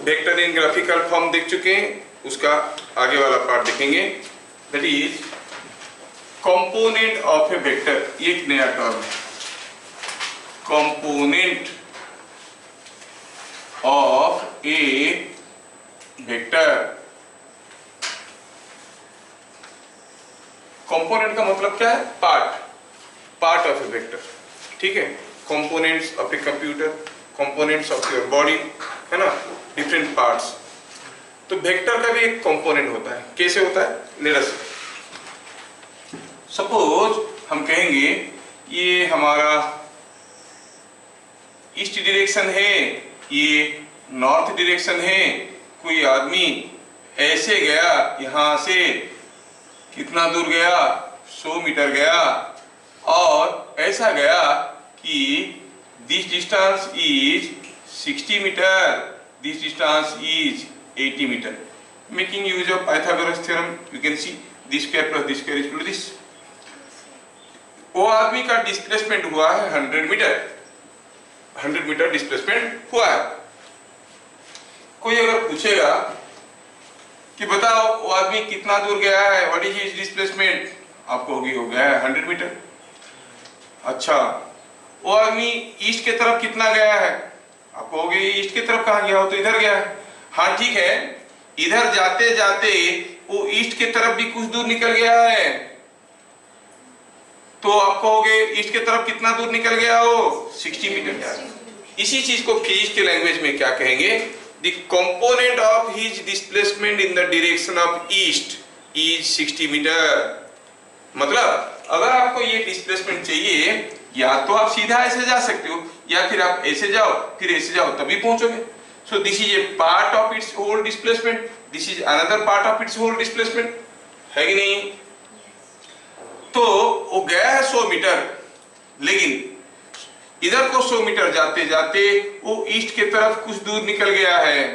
Vector इन graphical form देख चुके हैं, उसका आगे वाला पार्ट देखेंगे, that is component of a vector. ये एक नया टर्म है, component of a vector. Component का मतलब क्या है? पार्ट ऑफ ए वेक्टर, ठीक है। Components of a computer, components of your body, है ना, डिफरेंट पार्ट्स। तो वेक्टर का भी एक कंपोनेंट होता है। कैसे होता है? लेट अस सपोज हम कहेंगे ये हमारा ईस्ट डायरेक्शन है, ये नॉर्थ डायरेक्शन है। कोई आदमी ऐसे गया, यहां से कितना दूर गया? 100 मीटर गया, और ऐसा गया कि this distance is 60 metre, this distance is 80 metre. Making use of Pythagoras theorem, you can see this square plus this square equal to this. वो आदमी का डिस्प्लेसमेंट हुआ है 100 मीटर, 100 मीटर डिस्प्लेसमेंट हुआ है। कोई अगर पूछेगा कि बताओ वो आदमी कितना दूर गया है, व्हाट इज हिज डिस्प्लेसमेंट, आपको होगी हो गया है 100 मीटर। अच्छा, वो आदमी ईस्ट के तरफ कितना गया है, आपको होगी ईस्ट की तरफ कहाँ गया हो, तो इधर गया है। हाँ ठीक है, इधर जाते जाते वो ईस्ट की तरफ भी कुछ दूर निकल गया है, तो आप कहोगे ईस्ट की तरफ कितना दूर निकल गया हो? 60 मीटर। इसी चीज को फिजिक्स के लैंग्वेज में क्या कहेंगे? The component of his displacement in the direction of east is 60 metre. मतलब अगर आपको ये डिस्प्लेसमेंट चाहिए, या तो आप सीधा ऐसे जा सकते हो, या फिर आप ऐसे जाओ फिर ऐसे जाओ तभी पहुंचोगे। So this is a part of its whole displacement, this is another part of its whole displacement, है कि नहीं? तो वो गया है 100 मीटर, लेकिन इधर को 100 मीटर जाते जाते वो ईस्ट के तरफ कुछ दूर निकल गया है।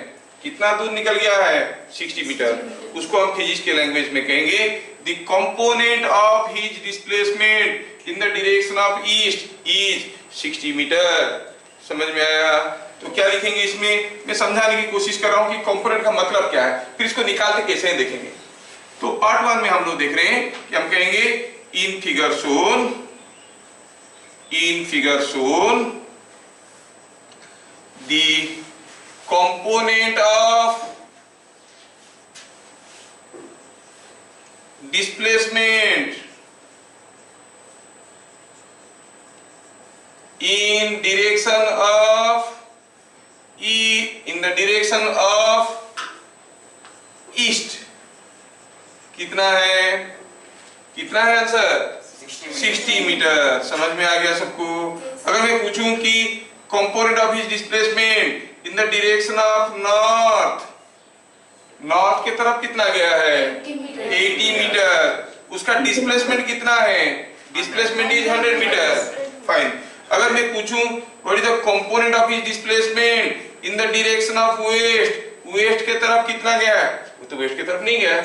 कितना दूर निकल गया है? 60 मीटर। उसको हम फिजिक्स के लैंग्वेज में कहेंगे the component of his displacement in the direction of east is 60 metre. समझ में आया? तो क्या लिखेंगे इसमें? मैं समझाने की कोशिश कर रहा हूं कि कंपोनेंट का मतलब क्या है, फिर इसको निकालते कैसे हैं देखेंगे। तो पार्ट 1 में हम लोग देख रहे हैं कि हम कहेंगे in figure shown the component of displacement in the direction of east। कितना है आंसर? 60 मीटर। समझ में आ गया सबको? अगर मैं पूछूं कि component of his displacement in the direction of north की तरफ कितना गया है? 80 मीटर। उसका डिस्प्लेसमेंट कितना है? Displacement is 100 metre. फाइन। अगर मैं पूछूं what is the component of his displacement in the direction of west की तरफ कितना गया है? वो तो वेस्ट की तरफ नहीं गया,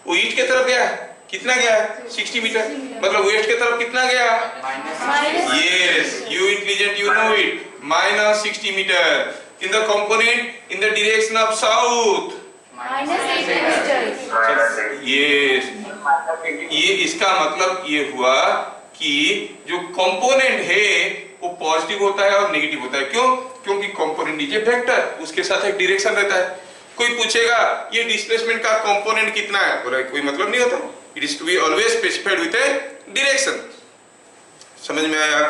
वो ईस्ट की तरफ गया है। कितना गया? 60 मीटर। मतलब वेस्ट की तरफ कितना गया? Yes, you intelligent, you know it, -60 metre. In the component in the direction of south -80 metre. Yes, ये इसका मतलब ये हुआ कि जो कंपोनेंट है वो पॉजिटिव होता है और नेगेटिव होता है। क्यों? क्योंकि कंपोनेंट इज ए वेक्टर, उसके साथ एक डायरेक्शन रहता है। कोई पूछेगा ये डिस्प्लेसमेंट का कंपोनेंट कितना है, बोला कोई मतलब नहीं होता, it is to be always specified with a direction. समझ में आया?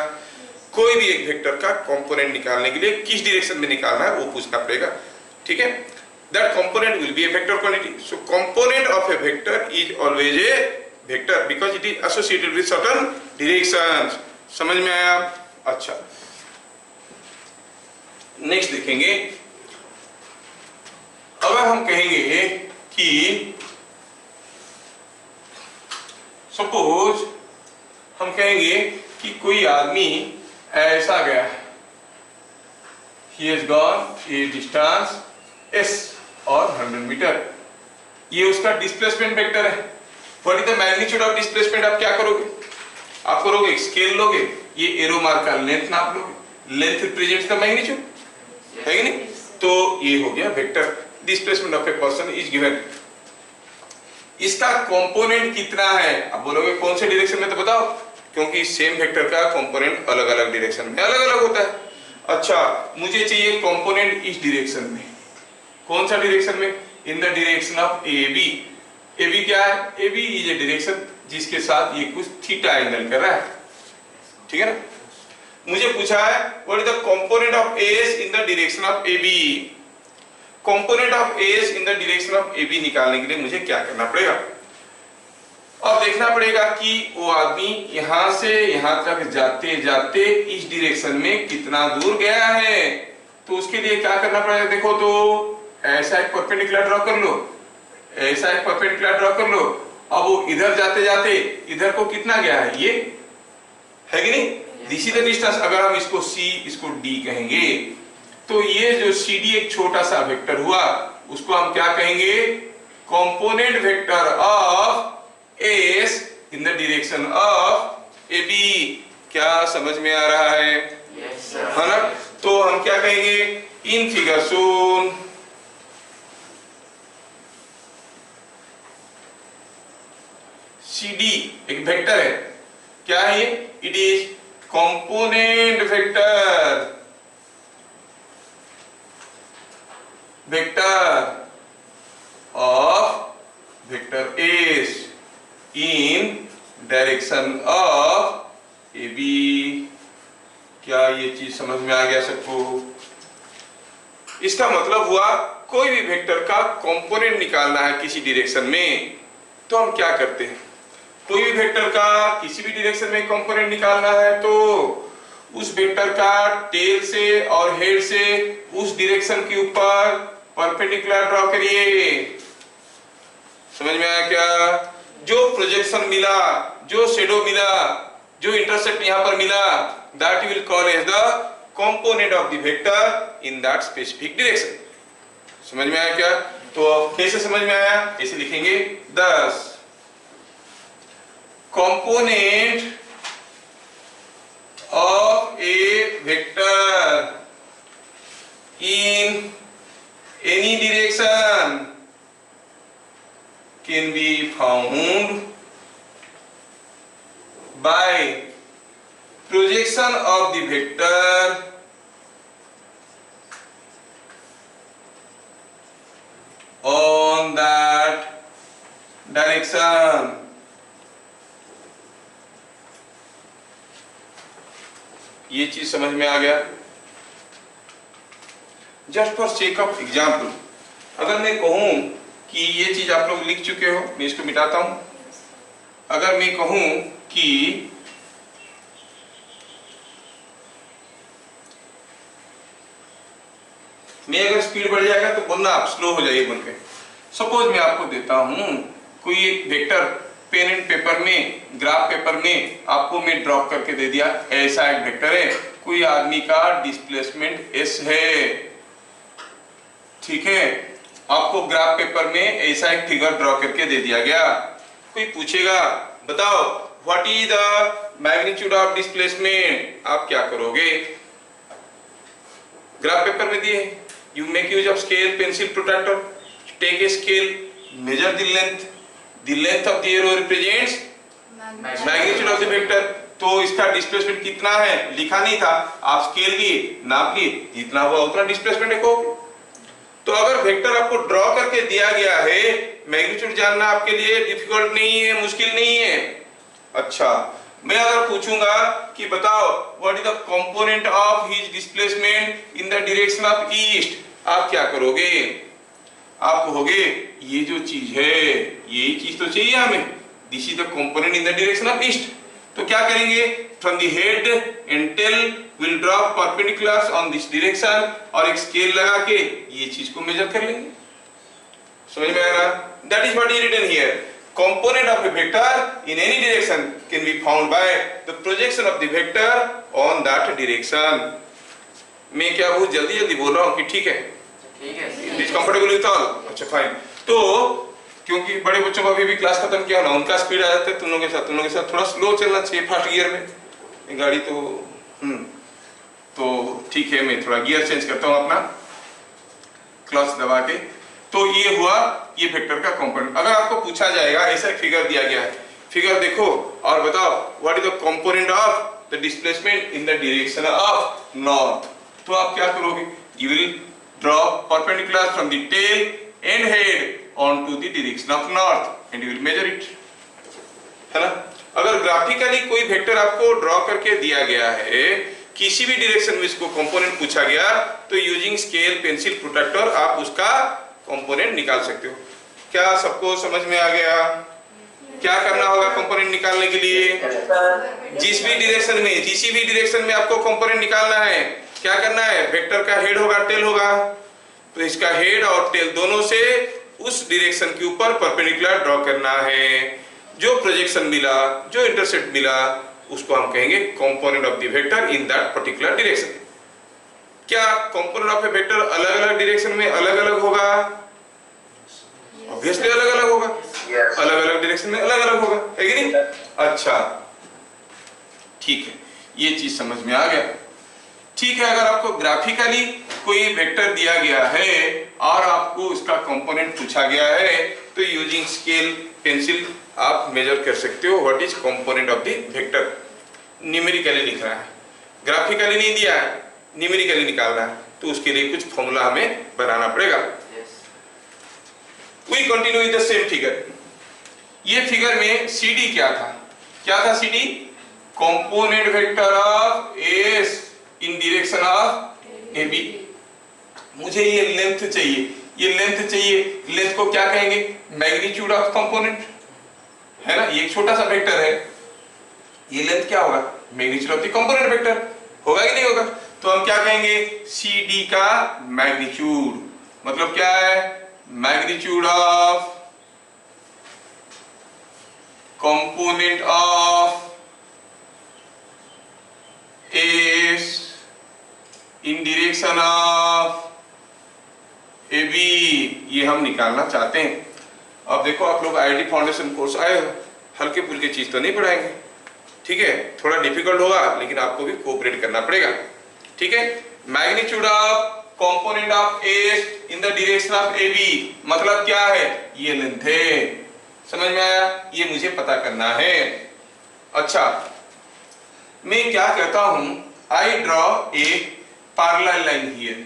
कोई भी एक वेक्टर का कंपोनेंट निकालने के लिए किस डायरेक्शन में निकालना है वो पूछना पड़ेगा, ठीक है? That component will be A vector quantity. So component of a vector is always a vector because it is associated with certain directions. समझ में आया? अच्छा, नेक्स्ट देखेंगे। अगर हम कहेंगे कि सपोज हम कहेंगे कि कोई आदमी ऐसा गया, he has gone a distance s और 100 मीटर, ये उसका डिस्प्लेसमेंट वेक्टर है। What is the magnitude of displacement? आप क्या करोगे? आप करोगे स्केल लोगे, ये एरो मार्क का लेंथ नाप लोगे, लेंथ रिप्रेजेंट्स द मैग्नीट्यूड, है कि नहीं? तो ये हो गया vector displacement of a person is given. इसका कंपोनेंट कितना है? अब बोलोगे कौन से डायरेक्शन में, तो बताओ, क्योंकि सेम वेक्टर का कंपोनेंट अलग अलग डायरेक्शन में अलग अलग होता है। अच्छा, मुझे चाहिए कंपोनेंट इस डायरेक्शन में। कौन सा डायरेक्शन में? In the direction of A B. A B क्या है? A B is a direction जिसके साथ ये कुछ थीटा एंगल कर रहा है, ठीक है ना। मुझे पूछा है what is the component of S in the direction of A B. Component of S in the direction of A B निकालने के लिए मुझे क्या करना पड़ेगा? अब देखना पड़ेगा कि वो आदमी यहां से यहां तक जाते जाते इस डायरेक्शन में कितना दूर गया है। तो उसके लिए क्या करना पड़ेगा? देखो तो ऐसा एक परपेंडिकुलर ड्रॉ कर लो, ऐसा एक परपेंडिकुलर ड्रॉ कर लो। अब वो इधर जाते जाते इधर को कितना गया है, ये है कि नहीं? This is the distance. अगर हम इसको सी, इसको डी कहेंगे, तो ये जो सी डी एक छोटा सा वेक्टर हुआ, उसको हम क्या कहेंगे? Component vector of S in the direction of A B. क्या समझ में आ रहा है? Yes sir. है ना? तो हम क्या कहेंगे? In figure shown C D एक वेक्टर है। क्या है ये? It is component vector, vector of vector S in direction of A B. क्या ये चीज समझ में आ गया सबको? इसका मतलब हुआ कोई भी वेक्टर का कंपोनेंट निकालना है किसी डायरेक्शन में, तो हम क्या करते हैं? कोई भी वेक्टर का किसी भी डायरेक्शन में कंपोनेंट निकालना है तो उस वेक्टर का टेल से और हेड से उस डायरेक्शन के ऊपर परपेंडिकुलर ड्रॉ करिए। समझ में आया क्या? जो प्रोजेक्शन मिला, जो शेडो मिला, जो इंटरसेक्ट यहां पर मिला, that you will call as the component of the vector in that specific direction. समझ में आया क्या? तो कैसे समझ में आया? ऐसे लिखेंगे 10 component of a vector in any direction can be found by projection of the vector on that direction। ये चीज समझ में आ गया? Just for sake of example, अगर मैं कहूं कि ये चीज आप लोग लिख चुके हो, मैं इसको मिटाता हूं। अगर मैं कहूं कि मैं अगर स्पीड बढ़ जाएगा तो बोलना आप स्लो हो जाइए बोल के। सपोज मैं आपको देता हूं कोई एक वेक्टर पेन एंड पेपर में, ग्राफ पेपर में आपको मैं ड्रॉप करके दे दिया, ऐसा एक वेक्टर है, कोई आदमी का डिस्प्लेसमेंट एस है, ठीक है। आपको ग्राफ पेपर में ऐसा एक फिगर ड्रॉ करके दे दिया गया। कोई पूछेगा बताओ what is the magnitude of displacement, आप क्या करोगे? ग्राफ पेपर में दिए, you make use of scale, pencil, protractor, take a scale, measure the length of the arrow represents magnitude of the vector. तो इसका डिस्प्लेसमेंट कितना है लिखा नहीं था, आप स्केल लिए, नाप लिए, जितना हुआ उतना डिस्प्लेसमेंट लिखोगे। तो अगर वेक्टर आपको ड्रॉ करके दिया गया है, मैग्नीट्यूड जानना आपके लिए डिफिकल्ट नहीं है, मुश्किल नहीं है। अच्छा, मैं अगर पूछूंगा कि बताओ what is the component of his displacement in the direction of east, आप क्या करोगे? आप कहोगे ये जो चीज है यही चीज तो चाहिए हमें, this is the component in the direction of east. तो क्या करेंगे? From the head and tail will draw perpendiculars on this direction, और एक स्केल लगा के ये चीज को मेजर कर लेंगे। समझ में आ रहा? That is what is written here, component of a vector in any direction can be found by the projection of the vector on that direction। मैं क्या बहुत जल्दी बोल रहा हूँ कि ठीक है? ठीक है। Is comfortable with all? अच्छा फाइन। तो क्योंकि बड़े बच्चों का अभी भी क्लास खत्म किया ना, उनका स्पीड आ जाता है, तुम लोगों के साथ थोड़ा स्लो चलना चाहिए, फास्ट गियर में गाड़ी तो ठीक है, मैं थोड़ा गियर चेंज करता हूँ अपना। प्लस दबा के। तो ये हुआ ये वेक्टर का कंपोनेंट। अगर आपको पूछा जाएगा ऐसा फिगर दिया गया है, फिगर देखो और बताओ what is the component of the displacement in the direction of north, तो आप क्या करोगे, you will draw perpendicular from the tail and head on to the direction of north and you will measure it, है ना। अगर graphically कोई vector आपको draw करके दिया गया है किसी भी डायरेक्शन में, इसको कंपोनेंट पूछा गया, तो यूजिंग स्केल पेंसिल प्रोट्रैक्टर आप उसका कंपोनेंट निकाल सकते हो। क्या सबको समझ में आ गया? क्या करना होगा कंपोनेंट निकालने के लिए? जिस भी डायरेक्शन में आपको कंपोनेंट निकालना है, क्या करना है, वेक्टर का हेड होगा टेल होगा, तो इसका हेड और टेल दोनों से उस डायरेक्शन के ऊपर परपेंडिकुलर ड्रॉ करना है। जो प्रोजेक्शन मिला, जो इंटरसेप्ट मिला, उसको हम कहेंगे component of the vector in that particular direction. क्या कंपोनेंट ऑफ ए वेक्टर अलग अलग डायरेक्शन में अलग अलग होगा? ऑब्वियसली अलग अलग होगा, अलग अलग डायरेक्शन में अलग अलग होगा, है कि नहीं? अच्छा ठीक है, ये चीज समझ में आ गया। ठीक है, अगर आपको ग्राफिकली कोई वेक्टर दिया गया है और आपको उसका कंपोनेंट पूछा गया है, तो यूजिंग स्केल पेंसिल आप मेजर कर सकते हो what is component of the vector. Numerically लिख रहा है, ग्राफिकली नहीं दिया है, न्यूमेरिकली निकालना है, तो उसके लिए कुछ फॉर्मूला हमें बनाना पड़ेगा। We continue with the same figure. ये फिगर में CD क्या था CD? Component vector of S in direction of AB। मुझे ये लेंथ चाहिए, लेंथ को क्या कहेंगे, मैग्नीट्यूड ऑफ कंपोनेंट, है ना। ये एक छोटा सा वेक्टर है, ये लेंथ क्या होगा, magnitude of the component vector, होगा कि नहीं होगा? तो हम क्या कहेंगे, CD का मैग्नीट्यूड, मतलब क्या है, magnitude of component of S in direction of AB, ये हम निकालना चाहते हैं। अब देखो आप लोग IIT फाउंडेशन कोर्स आए हो, हल्के फुल्के चीज तो नहीं पढ़ाएंगे, ठीक है, थोड़ा डिफिकल्ट होगा, लेकिन आपको भी कोऑपरेट करना पड़ेगा, ठीक है। Magnitude of component of S in the direction of AB, मतलब क्या है, ये लेंथ है, समझ में आया? ये मुझे पता करना है। अच्छा, मैं क्या करता हूं, I draw a parallel line here,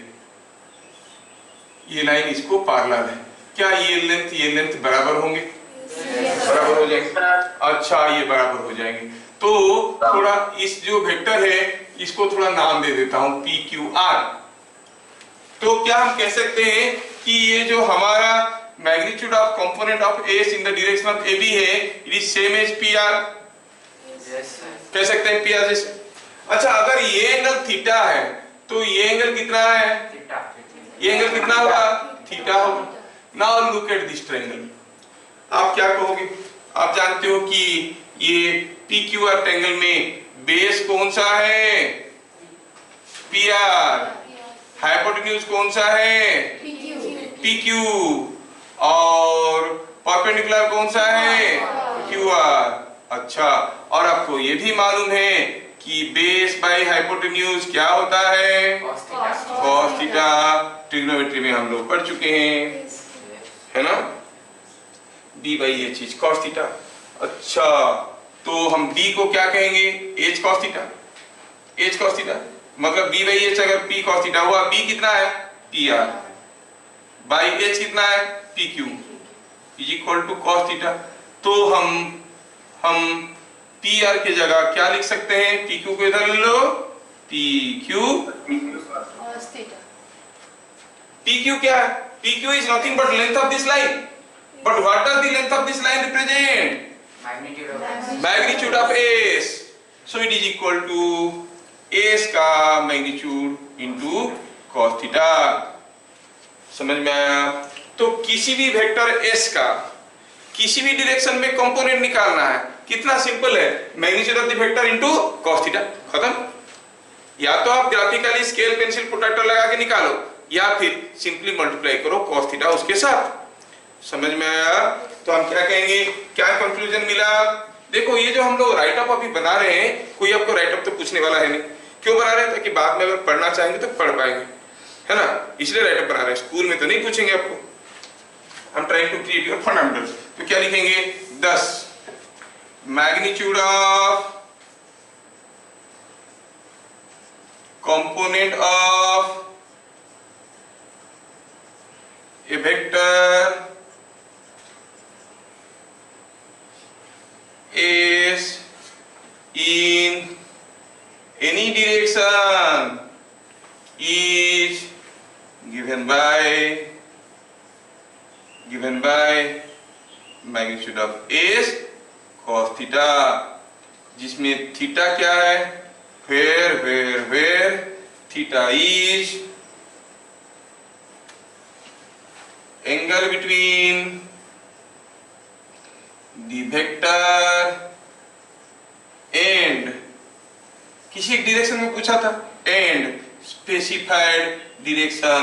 ये लाइन इसको पैरेलल है, क्या ये लेंथ बराबर होंगे? बराबर हो जाएंगे। अच्छा, ये बराबर हो जाएंगे, तो थोड़ा इस जो वेक्टर है इसको थोड़ा नाम दे देता हूं PQR। तो क्या हम कह सकते हैं कि ये जो हमारा magnitude of component of S in the direction of AB है, it is same as PR, कह सकते हैं PR जैसे। अच्छा, अगर ये एंगल थीटा है तो ये एंगल कितना है, ये एंगल कितना होगा, थीटा होगा। Now look at this triangle, आप क्या कहोगे, आप जानते हो कि ये PQR ट्रायंगल में बेस कौन सा है, PR, हाइपोटेन्यूज कौन सा है, PQ, और परपेंडिकुलर कौन सा है, QR। अच्छा, और आपको ये भी मालूम है कि बेस बाय हाइपोटेन्यूज क्या होता है, cos थीटा, ट्रिग्नोमेट्री में हम लोग पढ़ चुके हैं, है ना, D बाई ये चीज cos थीटा। अच्छा, तो हम D को क्या कहेंगे, H cos theta, H cos theta, मतलब B बाई H अगर P cos थीटा हुआ, B कितना है, PR, बाई H कितना है, PQ, is equal to cos theta. तो हम PR की जगह क्या लिख सकते हैं, PQ को इधर ले लो, PQ क्या है, PQ is nothing but length of this line, but what does the length of this line represent, magnitude of S, so it is equal to S का मैग्नीट्यूड इनटू cos थीटा। समझ में आया? तो किसी भी vector S का किसी भी डायरेक्शन में कंपोनेंट निकालना है, कितना सिंपल है, magnitude of the vector into cos theta, खत्म। या तो आप ग्राफिकली स्केल पेंसिल प्रोट्रैक्टर लगा के निकालो, या फिर सिंपली मल्टीप्लाई करो cos थीटा उसके साथ। समझ में आया? तो हम क्या कहेंगे, क्या कंक्लूजन मिला? देखो, ये जो हम लोग राइट अप अभी बना रहे हैं, कोई आपको राइट अप तो पूछने वाला है नहीं, क्यों बना रहे हैं, ताकि बाद में अगर पढ़ना चाहेंगे तो पढ़ पाएंगे। है ना, इसलिए राइटअप बना रहे हैं, स्कूल में तो नहीं पूछेंगे आपको। हम trying to create your fundamentals. तो क्या लिखेंगे 10 magnitude of component of a vector is in any direction is given by magnitude of s cos theta, जिसमें थीटा क्या है, where theta is angle between the vector and, किसी एक direction में पूछा था, एंड स्पेसिफाइड डायरेक्शन,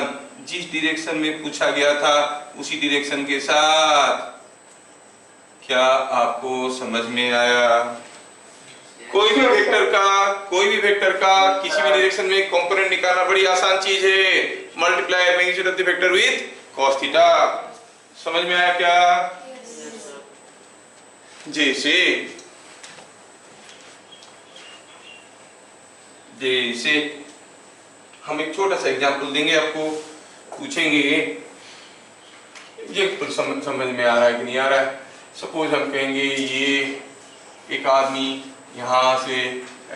जिस direction में पूछा गया था उसी डायरेक्शन के साथ। क्या आपको समझ में आया? कोई भी वेक्टर का किसी भी डायरेक्शन में कंपोनेंट निकालना बड़ी आसान चीज है। Multiply magnitude of the vector with cos theta. समझ में आया क्या? जैसे हम एक छोटा सा एग्जांपल देंगे, आपको पूछेंगे ये कुछ समझ में आ रहा है कि नहीं आ रहा है। सपोज हम कहेंगे ये एक आदमी यहाँ से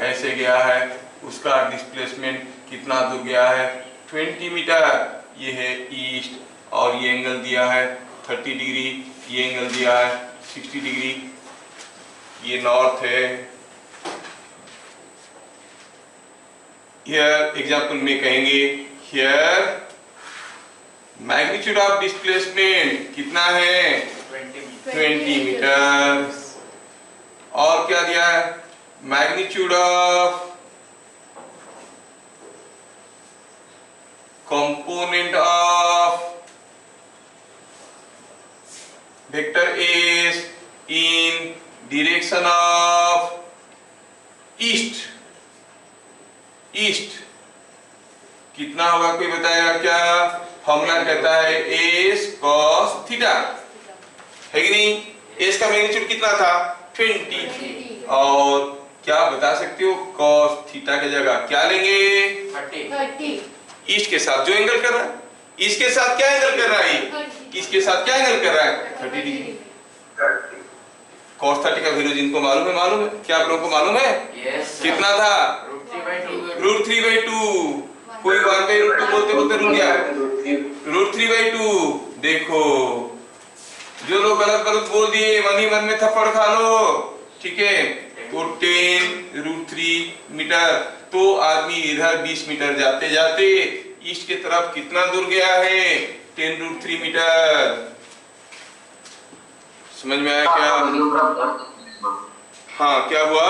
ऐसे गया है, उसका डिस्प्लेसमेंट कितना दूर गया है 20 मीटर, ये है ईस्ट, और ये एंगल दिया है 30 डिग्री, ये एंगल दिया है 60 डिग्री, ये नॉर्थ है। हियर एग्जांपल में कहेंगे हियर मैग्नीट्यूड ऑफ डिस्प्लेसमेंट कितना है 20 मीटर, और क्या दिया है magnitude of component of vector S in direction of east कितना होगा, कोई बताएगा क्या? फॉर्मूला कहता है एस कॉस थीटा, है कि नहीं? एस का मैग्नीट्यूड कितना था 20, और क्या बता सकते हो कॉस थीटा की जगह क्या लेंगे 30। ईस्ट के साथ जो एंगल कर रहा है, ईस्ट के साथ क्या एंगल कर रहा है, इसके साथ क्या एंगल कर रहा है 30 डिग्री। cos 30 का वैल्यू जिनको मालूम है, क्या आप लोगों को मालूम है? कितना था √3/2। कोई 1/√2 बोलते रुक गया, √3/2। देखो जो लोग गलत बोल दिए मन ही मन में थप्पड़ खा लो, ठीक है? तो 10 √3 मीटर, तो आदमी इधर 20 मीटर जाते जाते ईस्ट की तरफ कितना दूर गया है 10 √3 मीटर। समझ में आया क्या? हाँ, क्या हुआ?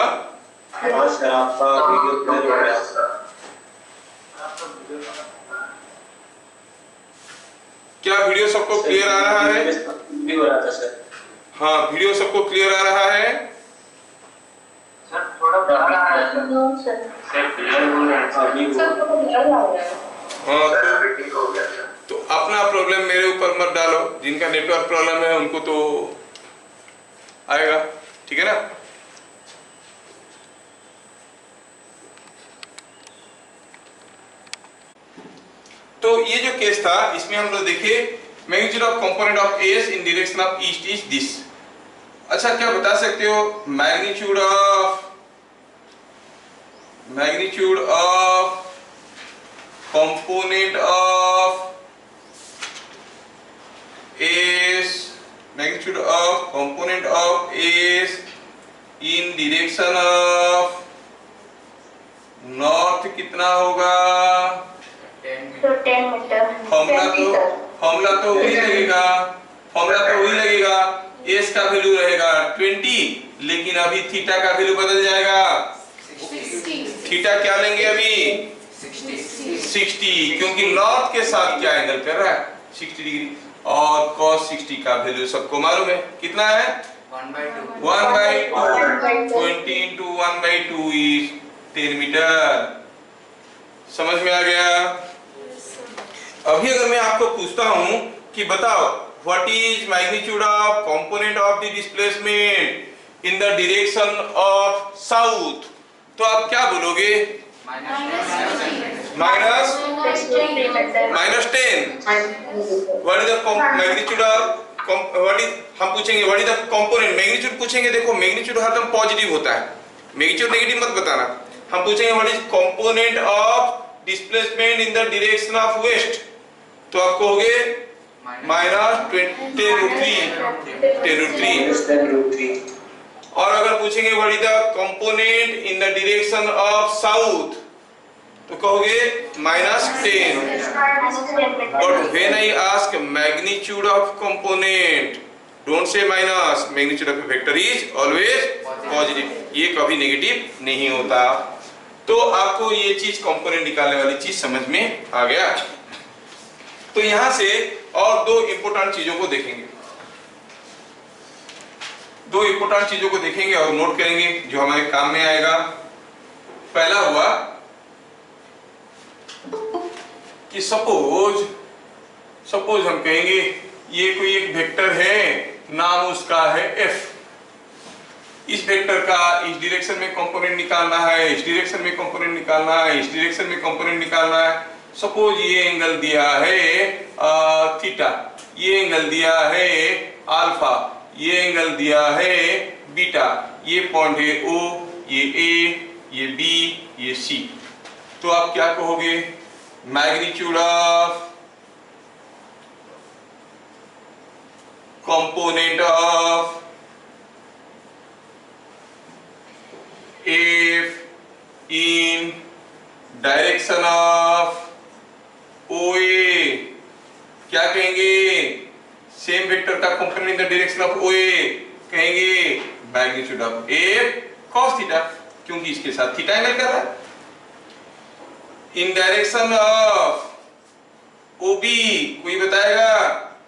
क्या वीडियो सबको क्लियर आ रहा है? हाँ, वीडियो सबको क्लियर आ रहा है? हाँ, तो अपना प्रॉब्लम मेरे ऊपर मत डालो, जिनका नेटवर्क प्रॉब्लम है उनको तो आएगा, ठीक है ना? तो ये जो केस था इसमें हम लोग देखिए magnitude of component of S in direction of east is this. अच्छा, क्या बता सकते हो magnitude of component of S in direction of north कितना होगा? 10 मीटर। फॉर्मूला तो वही लगेगा, एस का वैल्यू रहेगा 20, लेकिन अभी थीटा का वैल्यू बदल जाएगा। 60। थीटा क्या लेंगे अभी 60, क्योंकि नॉर्थ के साथ क्या एंगल कर रहा है 60 डिग्री, और cos 60 का वैल्यू सबको मालूम है कितना है 1/2। 20 into 1/2 is 10 मीटर। समझ में आ गया? अभी अगर मैं आपको पूछता हूं कि बताओ what is magnitude of component of the displacement in the direction of south, तो आप क्या बोलोगे? Minus 10। What is the magnitude of what is, हम पूछेंगे what is the component, magnitude पूछेंगे। देखो मैग्नीट्यूड हरदम पॉजिटिव होता है, मैग्नीट्यूड नेगेटिव मत बताना। हम पूछेंगे what is component of displacement in the direction of west, तो आप कहोगे माइनस 10√3। और अगर पूछेंगे what is the component in the direction of south, तो कहोगे minus 10। But when I ask magnitude of component, don't say minus, magnitude of vector is always positive, ये कभी नेगेटिव नहीं होता। तो आपको ये चीज कंपोनेंट निकालने वाली चीज समझ में आ गया। तो यहां से और दो इंपॉर्टेंट चीजों को देखेंगे, दो इंपॉर्टेंट चीजों को देखेंगे और नोट करेंगे जो हमारे काम में आएगा। पहला हुआ कि सपोज हम कहेंगे ये कोई एक वेक्टर है, नाम उसका है f, इस वेक्टर का इस डायरेक्शन में कंपोनेंट निकालना है, इस डायरेक्शन में कंपोनेंट निकालना है, इस डायरेक्शन में कंपोनेंट निकालना है। सपोज ये एंगल दिया है थीटा, ये एंगल दिया है अल्फा, ये एंगल दिया है बीटा, ये पॉइंट है O, ये A, ये B, ये C। तो आप क्या कहोगे? Magnitude of component of F in direction of OA, क्या कहेंगे? सेम वेक्टर का component in the direction of OA कहेंगे magnitude of F cos theta, क्योंकि इसके साथ थीटा एंगल कर रहा है। इन डायरेक्शन ऑफ OB, कोई बताएगा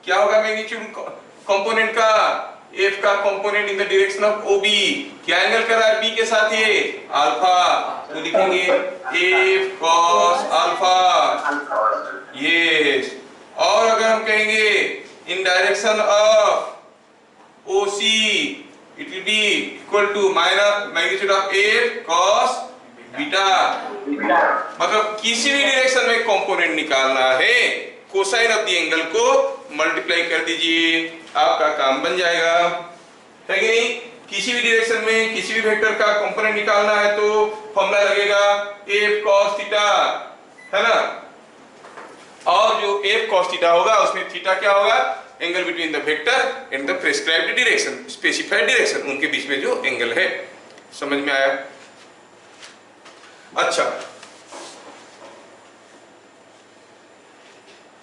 क्या होगा मैग्नीट्यूड कंपोनेंट का? F का component in the direction of OB क्या एंगल कर रहा है B के साथ? ये अल्फा, तो लिखेंगे F cos अल्फा। यस। और अगर हम कहेंगे in direction of OC, it will be equal to minus magnitude of F cos beta. मतलब किसी भी डायरेक्शन में कंपोनेंट निकालना है, कोसाइन ऑफ द एंगल को मल्टीप्लाई कर दीजिए, आपका काम बन जाएगा, है कि नहीं? किसी भी डायरेक्शन में किसी भी वेक्टर का कंपोनेंट निकालना है तो फॉर्मूला लगेगा F cos थीटा, है ना? और जो F cos थीटा होगा उसमें थीटा क्या होगा? Angle between the vector and the prescribed direction, specified direction, उनके बीच में जो एंगल है। समझ में आया? अच्छा,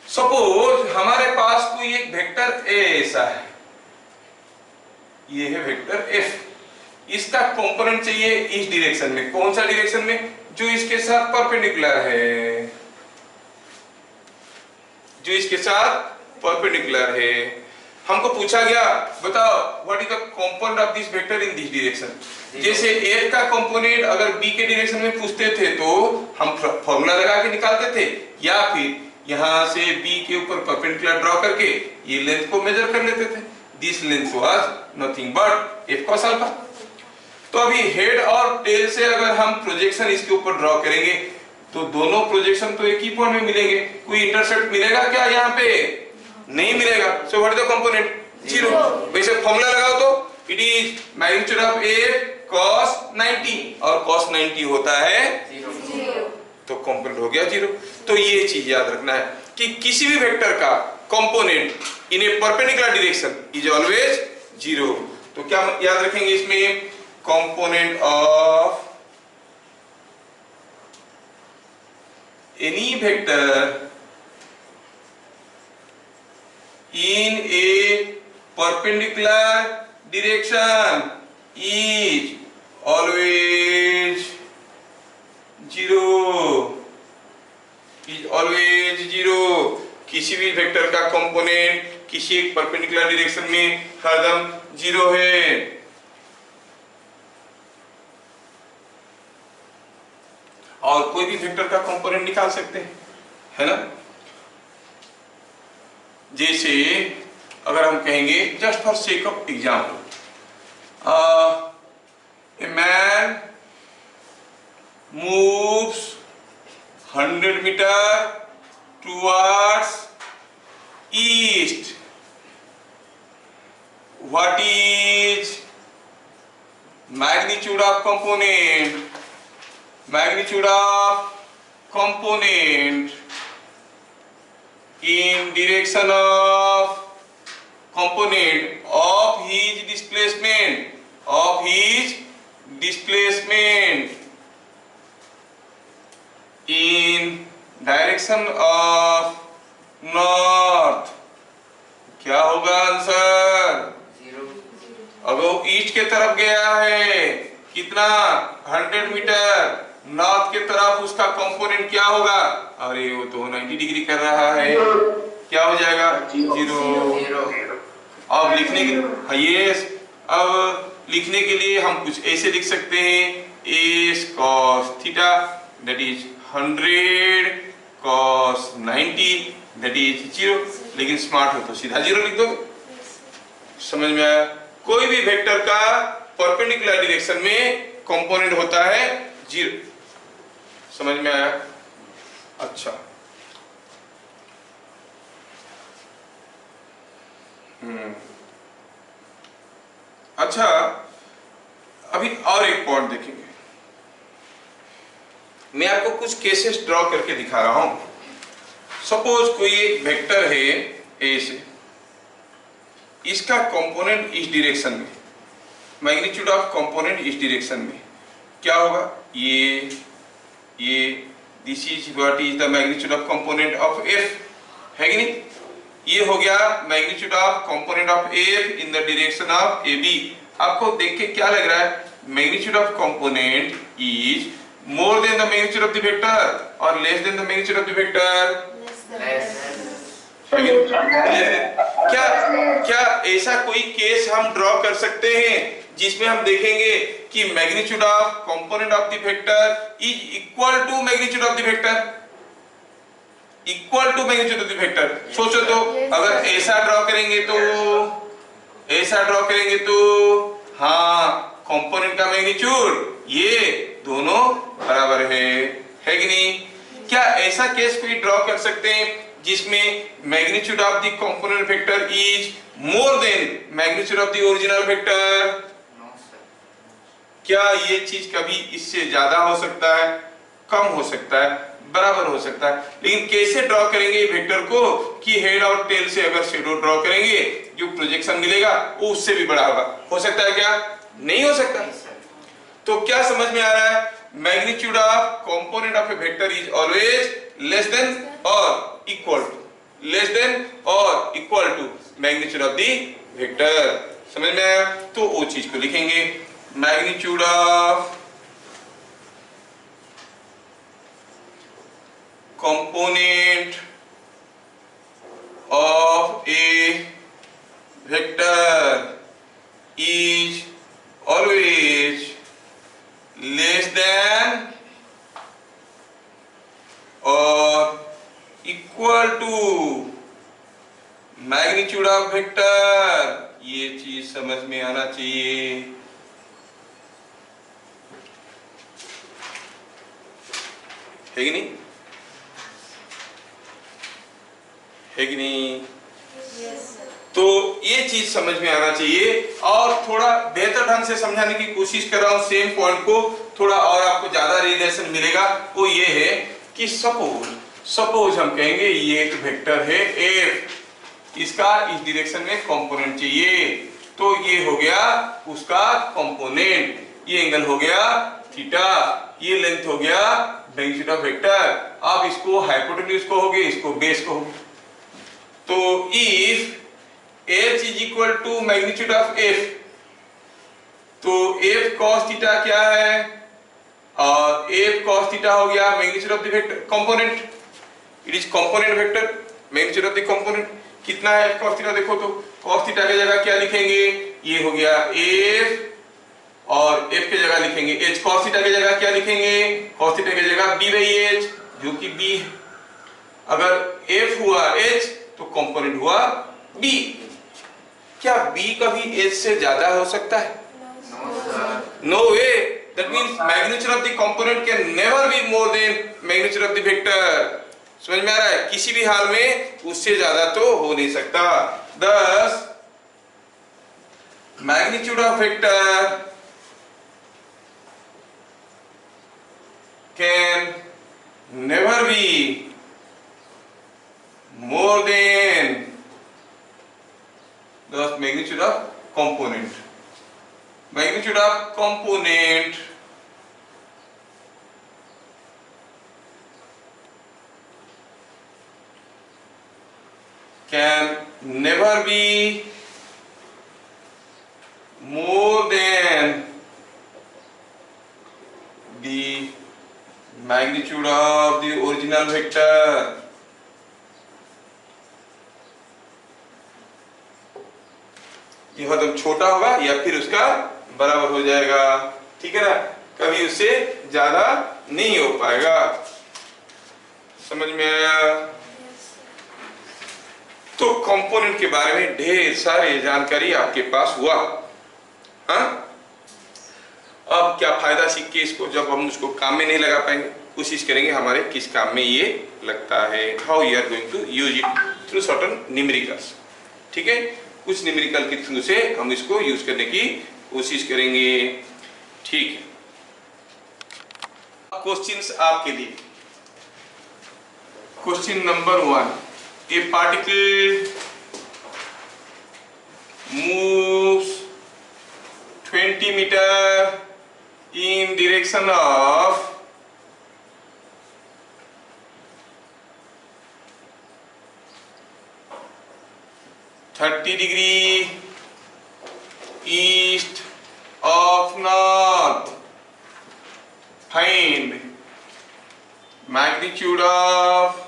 सपोज हमारे पास कोई एक वेक्टर A ऐसा है, ये है वेक्टर F, इसका कंपोनेंट चाहिए इस डायरेक्शन में। कौन सा डायरेक्शन में? जो इसके साथ परपेंडिकुलर है, जो इसके साथ परपेंडिकुलर है। हमको पूछा गया बताओ what is the component of this vector in this direction. जैसे F का कंपोनेंट अगर B के डायरेक्शन में पूछते थे तो हम फॉर्मूला लगा के निकालते थे, या फिर यहां से B के ऊपर परपेंडिकुलर ड्रॉ करके ये लेंथ को मेजर कर लेते थे। This length was nothing but F cos alpha. तो अभी हेड और टेल से अगर हम प्रोजेक्शन इसके ऊपर ड्रॉ करेंगे तो दोनों प्रोजेक्शन तो एक ही पॉइंट में मिलेंगे। कोई इंटरसेप्ट मिलेगा क्या यहाँ पे? नहीं मिलेगा। So what is the component? 0। वैसे फॉर्मूला लगाओ तो it is magnitude of F cos 90, और cos 90 होता है 0, तो कंपोनेंट हो गया 0। तो ये चीज याद रखना है कि किसी भी वेक्टर का component in A perpendicular direction is always 0। तो क्या याद रखेंगे इसमें? Component of any vector in a perpendicular direction is always 0, is always 0। किसी भी वेक्टर का कंपोनेंट किसी एक परपेंडिकुलर डायरेक्शन में हरदम 0 है। और कोई भी वेक्टर का कंपोनेंट निकाल सकते हैं, है ना? जैसे अगर हम कहेंगे just for sake of example, a man moves 100 meter towards east. What is magnitude of component? Magnitude of component in direction of component of his displacement, of his displacement in direction of north. क्या होगा answer? 0. अगर वो east के तरफ गया है कितना 100 metre, north के तरफ उसका कंपोनेंट क्या होगा? अरे वो तो 90 डिग्री कर रहा है, क्या हो जाएगा? 0. अब लिखने के यस, अब लिखने के लिए हम कुछ ऐसे लिख सकते हैं, S cos theta that is 100 cos 90 that is 0, लेकिन स्मार्ट हो तो सीधा 0 लिख दो। समझ में आया? कोई भी वेक्टर का परपेंडिकुलर डायरेक्शन में कंपोनेंट होता है 0। समझ में आया? अच्छा, अच्छा, अभी और एक पॉइंट देखेंगे। मैं आपको कुछ केसेस ड्रॉ करके दिखा रहा हूं। सपोज कोई एक वेक्टर है ए से, इसका कंपोनेंट इस डायरेक्शन में, मैग्नीट्यूड ऑफ कंपोनेंट इस डायरेक्शन में क्या होगा? ये this is what is the magnitude of component of F, है कि नहीं? ये हो गया magnitude of component of F in the direction of A B. आपको देख के क्या लग रहा है? Magnitude of component is more than the magnitude of the vector or less than the magnitude of the vector? क्या ऐसा कोई केस हम ड्रॉ कर सकते हैं जिसमें हम देखेंगे कि magnitude of component of the vector is equal to magnitude of the vector, equal to magnitude of the vector? सोचो तो, अगर ऐसा ड्रॉ करेंगे तो, ऐसा ड्रॉ करेंगे तो हाँ, कंपोनेंट का मैग्नीट्यूड ये दोनों बराबर है कि नहीं? क्या ऐसा केस कोई ड्रॉ कर सकते हैं जिसमें magnitude of the component vector is more than magnitude of the original vector? क्या ये चीज कभी इससे ज्यादा हो सकता है, कम हो सकता है, बराबर हो सकता है? लेकिन कैसे ड्रॉ करेंगे वेक्टर को कि हेड और टेल से अगर शेडो ड्रॉ करेंगे जो प्रोजेक्शन मिलेगा वो उससे भी बड़ा होगा? हो सकता है क्या? नहीं हो सकता। तो क्या समझ में आ रहा है? Magnitude of component of a vector is always less than और इक्वल टू, लेस देन और equal to magnitude of the vector. समझ में आया? तो वो चीज को लिखेंगे, magnitude of component of a vector is always less than or equal to magnitude of vector। ये चीज समझ में आना चाहिए। है कि नहीं? है कि नहीं? तो ये चीज समझ में आना चाहिए और थोड़ा बेहतर ढंग से समझाने की कोशिश कर रहा हूं। सेम पॉइंट को थोड़ा और आपको ज्यादा रिलेशन मिलेगा। वो ये है कि सपोज हम कहेंगे ये एक वेक्टर है एफ, इसका इस डायरेक्शन में कंपोनेंट चाहिए, तो ये हो गया उसका कंपोनेंट, ये एंगल हो गया थीटा, ये लेंथ हो गया मैग्नीट्यूड ऑफ वेक्टर। अब इसको हाइपोटेन्यूज को होगे, इसको बेस को होगे। तो if h is equal to magnitude of f, तो f cos थीटा क्या है? और f cos थीटा हो गया magnitude of the vector component, it is component vector magnitude of the component. कितना है f cos थीटा? देखो तो cos थीटा की जगह क्या लिखेंगे? ये हो गया f, और f की जगह लिखेंगे h। cos थीटा की जगह क्या लिखेंगे? cos थीटा की जगह b/h, जो कि b है। अगर f हुआ h तो कंपोनेंट हुआ B। क्या B कभी H से ज्यादा हो सकता है? No, sir. No way. That means magnitude of the component can never be more than magnitude of the vector. समझ में आ रहा है? किसी भी हाल में उससे ज्यादा तो हो नहीं सकता। Thus magnitude of vector can never be more than the magnitude of component. Magnitude of component can never be more than the magnitude of the original vector. यह मतलब छोटा होगा या फिर उसका बराबर हो जाएगा, ठीक है ना, कभी उससे ज्यादा नहीं हो पाएगा। समझ में आया? तो कंपोनेंट के बारे में ढेर सारी जानकारी आपके पास हुआ। हाँ, अब क्या फायदा सीख के इसको, जब हम उसको काम में नहीं लगा पाएंगे, कोशिश करेंगे हमारे किस काम में ये लगता है। How you are going to use it through certain numericals, ठीक है, कुछ न्यूमेरिकल के थ्रू से हम इसको यूज करने की कोशिश करेंगे, ठीक है। क्वेश्चंस आपके लिए, question number 1, A particle moves 20 meter in direction of 30 degree east of north. Find magnitude of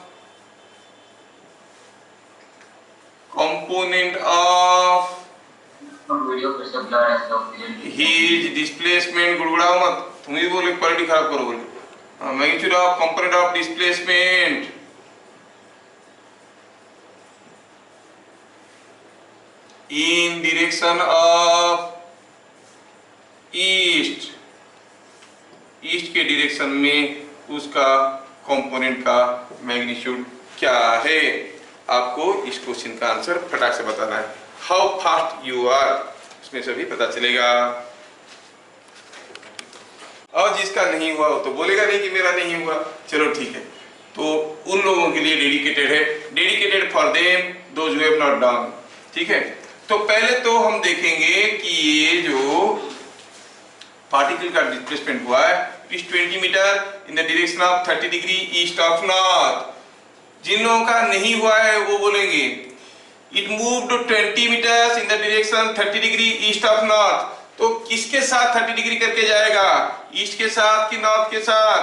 component of his displacement. गुड़गुड़ाओ मत, तुम ही बोले क्वालिटी खराब करो बोले। Magnitude of component of displacement in direction of east, east के direction में उसका component का मैग्नीट्यूड क्या है। आपको इस क्वेश्चन का आंसर फटाक से बताना है। हाउ फास्ट यू आर, उसमें से भी पता चलेगा। और जिसका नहीं हुआ वो तो बोलेगा नहीं कि मेरा नहीं हुआ, चलो ठीक है। तो उन लोगों के लिए डेडिकेटेड है, dedicated for them those who have not done, ठीक है। तो पहले तो हम देखेंगे कि ये जो पार्टिकल का डिस्प्लेसमेंट हुआ है is 20 metre in the direction of 30 degree east of north. जिन लोगों का नहीं हुआ है वो बोलेंगे it moved 20 metres in the direction 30 degree east of north. तो किसके साथ 30 डिग्री करके जाएगा, ईस्ट के साथ कि नॉर्थ के साथ?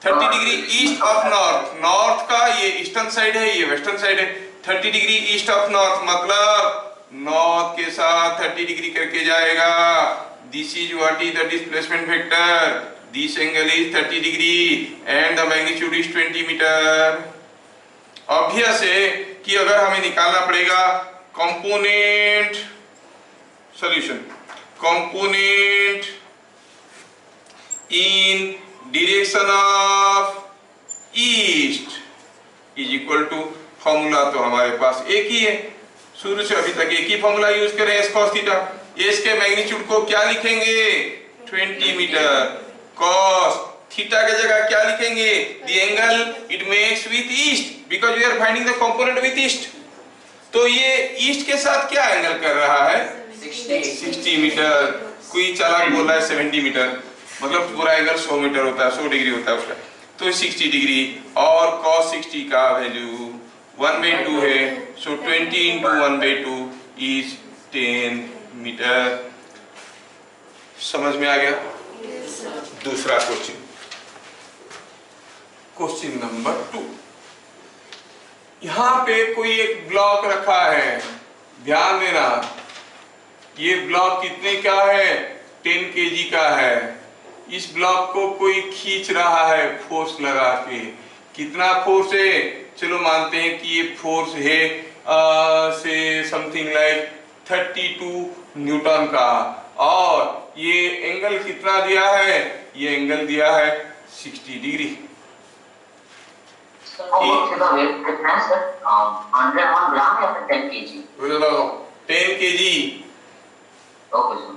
30 degree east of north, north का ये ईस्टर्न साइड है, ये वेस्टर्न साइड है। 30 डिग्री ईस्ट ऑफ नॉर्थ मतलब नॉर्थ के साथ 30 डिग्री करके जाएगा। This is what is the displacement vector, this angle is 30 degree and the magnitude is 20 metre. Obvious है कि अगर हमें निकालना पड़ेगा component solution, component in direction of east is equal to, formula तो हमारे पास एक ही है, शुरू से अभी तक एक ही फॉर्मूला यूज करें, एस कॉस थीटा। एस के मैग्नीट्यूड को क्या लिखेंगे 20 मीटर, कॉस थीटा के जगह क्या लिखेंगे the angle it makes with east because we are finding the component with east. तो ये ईस्ट के साथ क्या एंगल कर रहा है 60 मीटर। कोई चालाक बोल रहा है 70 मीटर, मतलब पूरा एंगल 100 मीटर होता है, 100 डिग्री होता है उसका, तो 60 डिग्री और cos 60 का वैल्यू 1/2 है, सो 20 into 1/2 इज 10 मीटर। समझ में आ गया? दूसरा क्वेश्चन, क्वेश्चन नंबर 2। यहाँ पे कोई एक ब्लॉक रखा है, ध्यान देना, ये ब्लॉक कितने का है 10 kg का है। इस ब्लॉक को कोई खींच रहा है फोर्स लगा के, कितना फोर्स है? चलो मानते हैं कि ये फोर्स है से समथिंग लाइक 32 न्यूटन का, और ये एंगल कितना दिया है? ये एंगल दिया है 60 डिग्री। कितना सर? 101 ग्राम या फिर 10 केजी? 10 केजी। Okay sir.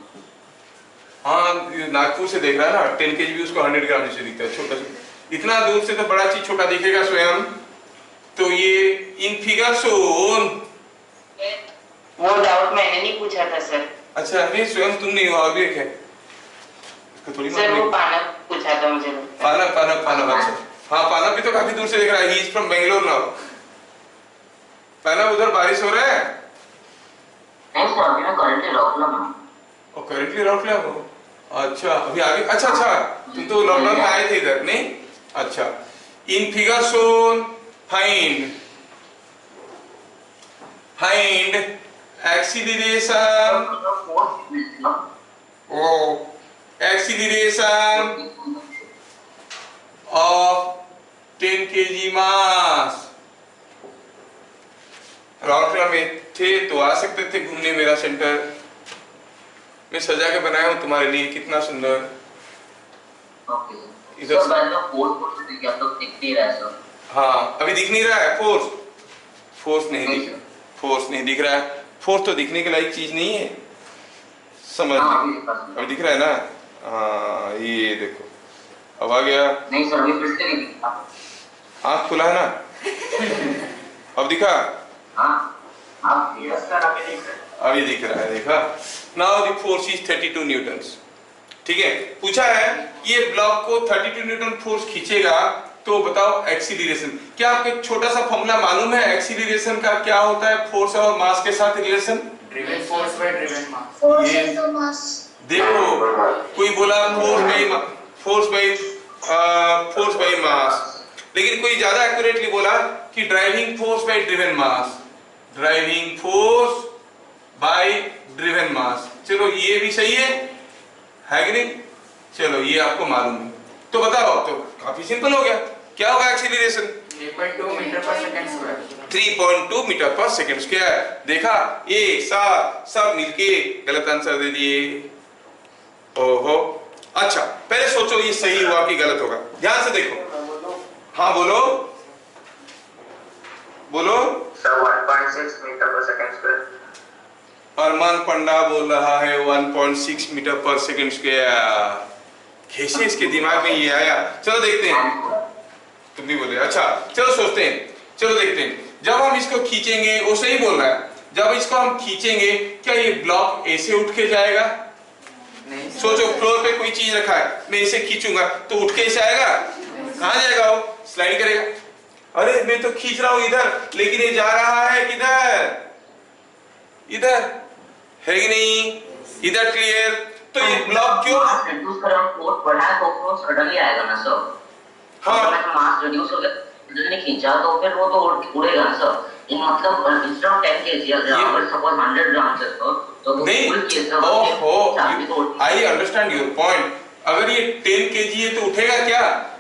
हाँ, नागपुर से देख रहा है ना, 10 केजी भी उसको 100 ग्राम जैसे दिखता है, छोटा सा। इतना दूर से तो बड़ा चीज छोटा दिखेगा स्वयं। तो ये इन फिगर शोन। वो डाउट मैंने नहीं पूछा था सर। अच्छा, नहीं स्वयं तुम नहीं हो, और भी एक है इसको थोड़ी सर वो पानक पूछा था मुझे। पानक पानक पानक। अच्छा हाँ, पानक भी तो काफी दूर से देख रहा है। He is from Bangalore now. पानक, उधर बारिश हो रहा है? नहीं सर, अभी मैं करंटली लॉकडाउन में हूं। और करंटली लॉकडाउन हो? अच्छा, अभी आगे। अच्छा अच्छा, तुम तो लॉकडाउन में आए थे इधर, नहीं? अच्छा, in figure shown find acceleration of 10 kg मास। राउरकेला में थे तो आ सकते थे घूमने मेरा सेंटर। मैं सजा के बनाया हूँ तुम्हारे लिए, कितना सुंदर। इधर से हाँ, अभी दिख नहीं रहा है फोर्स नहीं दिख रहा। फोर्स नहीं दिख रहा है। फोर्स तो दिखने के लायक चीज नहीं है, समझ। अभी दिख रहा है ना? हाँ, ये देखो अब आ गया। नहीं सर, अभी फिर से नहीं दिखा। आँख खुला है ना? अब दिखा? हाँ, आप यस सर, अभी दिख रहा है। अभी दिख रहा है, देखा? Now the force is 32 Newton's. ठीक है, पूछा है ये ब्लॉक को 32 न्यूटन फोर्स खींचेगा, तो बताओ एक्सीलरेशन। क्या आपको एक छोटा सा फॉर्मूला मालूम है एक्सीलरेशन का? क्या होता है फोर्स और मास के साथ relation? Driven force by driven mass. Force ये- into mass. देखो, कोई बोला फोर्स बाय मास, लेकिन कोई ज्यादा एक्यूरेटली बोला कि driving force by driven mass. Driving force by driven mass. चलो ये भी सही है कि नहीं? चलो ये आपको मालूम है, तो बताओ। तो काफी सिंपल हो गया। क्या होगा एक्सीलरेशन? 3.2 मीटर पर सेकंड स्क्वायर। 3.2 मीटर पर सेकंड स्क्वायर। देखा, एक साथ सब मिलके गलत आंसर दे दिए। ओहो, अच्छा पहले सोचो ये सही हुआ कि गलत होगा। ध्यान से देखो। हाँ बोलो बोलो। सर 1.6 मीटर पर सेकंड स्क्वायर। अरमान पंडा बोल रहा है 1.6 मीटर पर सेकंड स्क्वायर। कैसे इसके दिमाग में ये आया? चलो देखते हैं। तुम भी बोले? अच्छा चलो सोचते हैं, चलो देखते हैं। जब हम इसको खींचेंगे, वो सही बोल रहा है, जब इसको हम खींचेंगे क्या ये ब्लॉक ऐसे उठ के जाएगा? नहीं। सोचो, फ्लोर पे कोई चीज रखा है, मैं इसे खींचूंगा तो उठ के ऐसे आएगा? कहाँ जाएगा वो? स्लाइड करेगा। अरे मैं तो खींच रहा हूं इधर, लेकिन ये जा रहा है किधर? इधर है कि नहीं? इधर क्लियर? तो ये ब्लॉक क्यों? रिड्यूस कर हम फोर्स बढ़ाया तो फोर्स सडनली आएगा ना सर। हाँ, अगर मास रिड्यूस हो गया, जल्दी खींचा तो फिर वो तो उड़ेगा ना सर। इन मतलब इंस्टेड ऑफ 10 केजी अगर सपोज 100 ग्राम से तो नहीं। फुल केजी ओहो, आई अंडरस्टैंड योर पॉइंट। अगर ये 10 केजी है तो उठेगा क्या?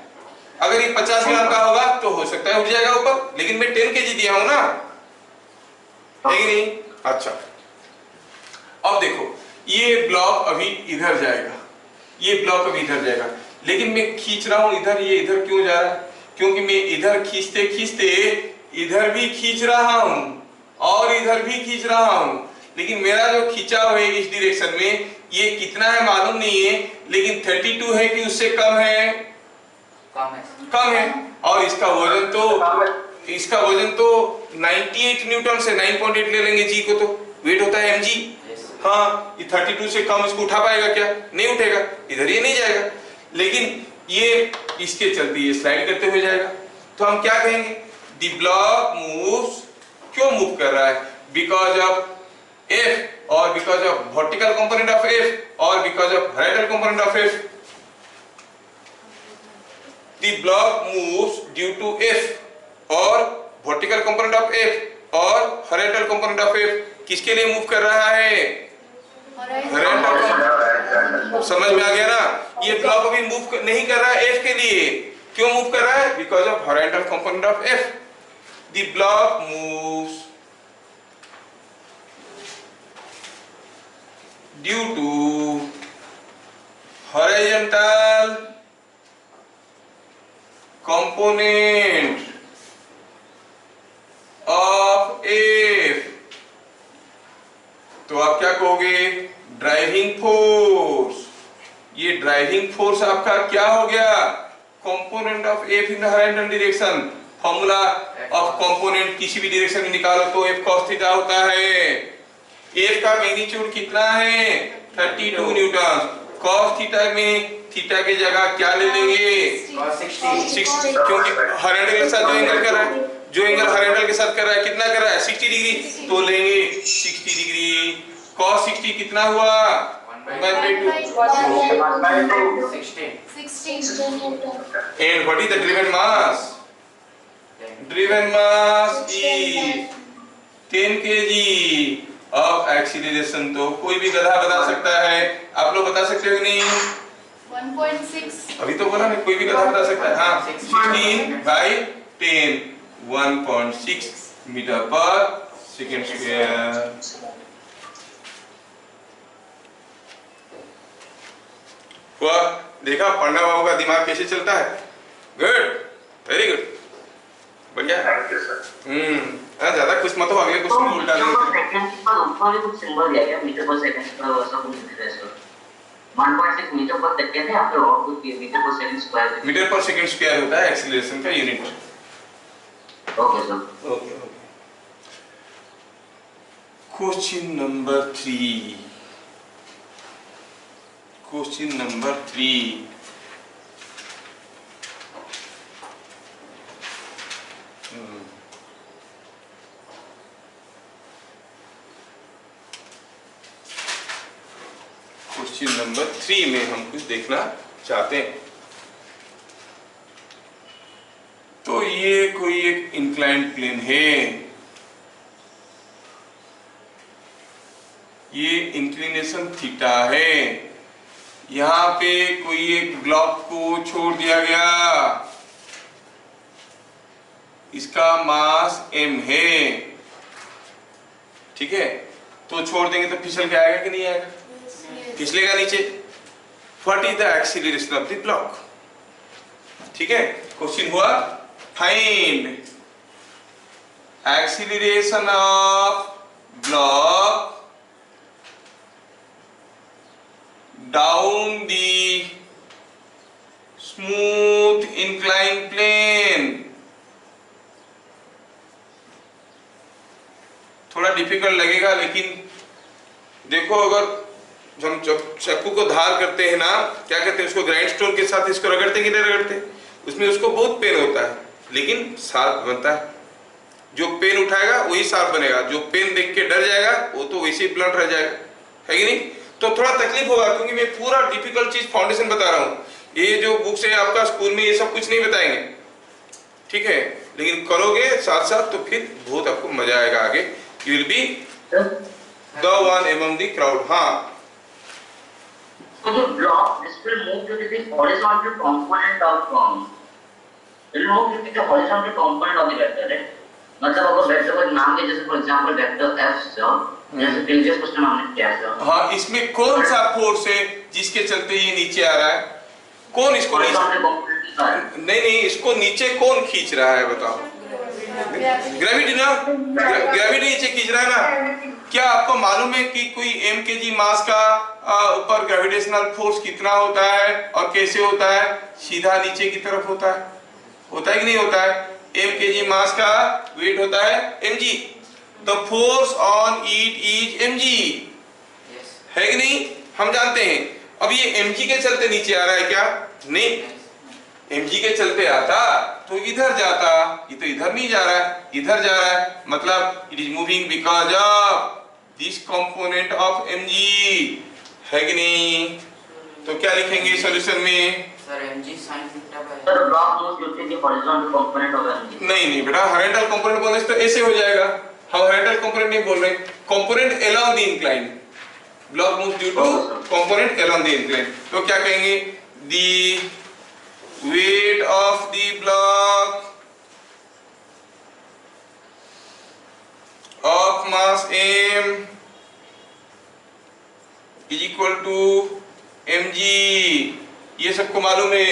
अगर ये 50 ग्राम का होगा तो हो सकता है उठ जाएगा ऊपर, लेकिन मैं 10 केजी दिया हूं ना, है कि नहीं? अच्छा, अब देखो, ये ब्लॉक अभी इधर जाएगा, ये ब्लॉक अभी इधर जाएगा, लेकिन मैं खींच रहा हूं इधर। ये इधर क्यों जा रहा है? क्योंकि मैं इधर खींचते खींचते इधर भी खींच रहा हूं और इधर भी खींच रहा हूं, लेकिन मेरा जो खिंचाव है इस डायरेक्शन में ये कितना है मालूम नहीं है, लेकिन 32 है कि उससे कम है? कम है। और इसका वजन तो 98 न्यूटन से 9.8 ले लेंगे जी को, तो वेट होता है mg। हाँ, ये 32 से कम इसको उठा पाएगा क्या? नहीं उठेगा, इधर ये नहीं जाएगा, लेकिन ये इसके चलते ये स्लाइड करते हुए जाएगा। तो हम क्या कहेंगे? The block moves. क्यों मूव कर रहा है? बिकॉज ऑफ F और because of vertical component of F और because of horizontal component of F। The block moves due to F और vertical component of F और horizontal component of F। किसके लिए मूव कर रहा है? horizontal। समझ में आ गया ना? ये ब्लॉक अभी मूव नहीं कर रहा है F के लिए। क्यों मूव कर रहा है? Because of horizontal component of F. The block moves due to horizontal component of F. तो आप क्या कहोगे? Driving force. ये ड्राइविंग फोर्स आपका क्या हो गया? Component of F in the horizontal direction. Formula of component किसी भी डायरेक्शन में निकालो तो F cos थीटा होता है. F का मैग्नीट्यूड कितना है? 32 न्यूटन. cos थीटा में थीटा की जगह क्या ले लेंगे? cos 60. क्योंकि हॉरिजॉन्टल के साथ जो एंगल कर रहा है, जो एंगल हॉरिजॉन्टल के साथ कर रहा है, कितना कर रहा है? 60 डिग्री. तो लेंगे 60 डिग्री. cos 60 कितना हुआ? 1/2. 16. And what is the driven mass? Driven mass is 10 kg of acceleration. तो कोई भी गधा बता सकता है. आप लोग बता सकते हो कि नहीं? 1.6. अभी तो बोला नहीं, कोई भी गधा बता सकता है. हाँ, 16/10 1.6 मीटर पर सेकेंड स्क्वायर. हुआ? देखा पांडा बाबू का दिमाग कैसे चलता है? गुड, वेरी गुड, बढ़िया. ज्यादा खुश मत हो, अगले क्वेश्चन में उल्टा देंगे. सेकंड पर ऊपर भी कुछ सिंबल दिया गया मीटर पर सेकंड का वैसा कुछ दिख रहा है सर. 1.6 मीटर पर सेकंड है, आपके आउटपुट मीटर पर सेकंड स्क्वायर. मीटर पर सेकंड स्क्वायर होता है एक्सीलरेशन का unit. Okay sir. Okay. Question number 3. Question number 3. Question number 3 में हम कुछ देखना चाहते हैं. तो ये कोई एक इंक्लाइंड प्लेन है. ये इंक्लिनेशन थीटा है. यहाँ पे कोई एक ब्लॉक को छोड़ दिया गया. इसका मास m है. ठीक है, तो छोड़ देंगे तो फिसल के आएगा कि नहीं आएगा? फिसलेगा नीचे. What is the acceleration of the block? ठीक है, क्वेश्चन हुआ find acceleration of block down the smooth incline plane. थोड़ा डिफिकल्ट लगेगा, लेकिन देखो, अगर हम चाकू को धार करते हैं ना, क्या कहते हैं उसको? ग्राइंड स्टोन के साथ इसको रगड़ते कि नहीं रगड़ते? उसमें उसको बहुत पेन होता है, लेकिन शार्प बनता है. जो पेन उठाएगा वही शार्प बनेगा. जो पेन देख के डर जाएगा वो तो वैसे ही ब्लंट रह जाएगा, है कि नहीं? तो थोड़ा तकलीफ होगा, क्योंकि मैं पूरा डिफिकल्ट चीज फाउंडेशन बता रहा हूँ. ये जो बुक्स है आपका स्कूल में, ये सब कुछ नहीं बताएंगे. ठीक है, लेकिन करोगे साथ साथ तो फिर बहुत आपको मजा आएगा आगे. You will be the one among the crowd. हाँ, So the block, this will move to the horizontal component of it will move to the horizontal component of the vector, right? मतलब अगर वेक्टर को नाम के जैसे for example vector f से, जैसे previous question हमने किया था. हाँ, इसमें कौन सा फोर्स है जिसके चलते ये नीचे आ रहा है? कौन इसको horizontal component का है? नहीं, इसको नीचे कौन खींच रहा है बताओ? ग्रेविटी ना. ग्रेविटी नीचे खींच रहा है ना. क्या आपको मालूम है कि कोई m kg मास का ऊपर ग्रेविटेशनल फोर्स कितना होता है और कैसे होता है? सीधा नीचे की तरफ होता है. होता है कि नहीं होता है? m kg मास का वेट होता है mg. The force on it is mg, है कि नहीं? हम जानते हैं. अब ये mg के चलते नीचे आ रहा है क्या? नहीं, mg के चलते आता तो इधर जाता. ये तो इधर नहीं जा रहा है, इधर जा रहा है. मतलब it is moving because of this component of mg, है कि नहीं? तो क्या लिखेंगे सॉल्यूशन में? Sir mg sin theta by. Sir block move to the horizontal component of mg. No बेटा, हॉरिजॉन्टल कंपोनेंट बोलने से तो ऐसे हो जाएगा. हम हॉरिजॉन्टल कंपोनेंट नहीं बोल रहे, component along the incline. Block move due to component along the incline. तो क्या कहेंगे? दी weight of the block of mass m is equal to mg। ये सबको मालूम है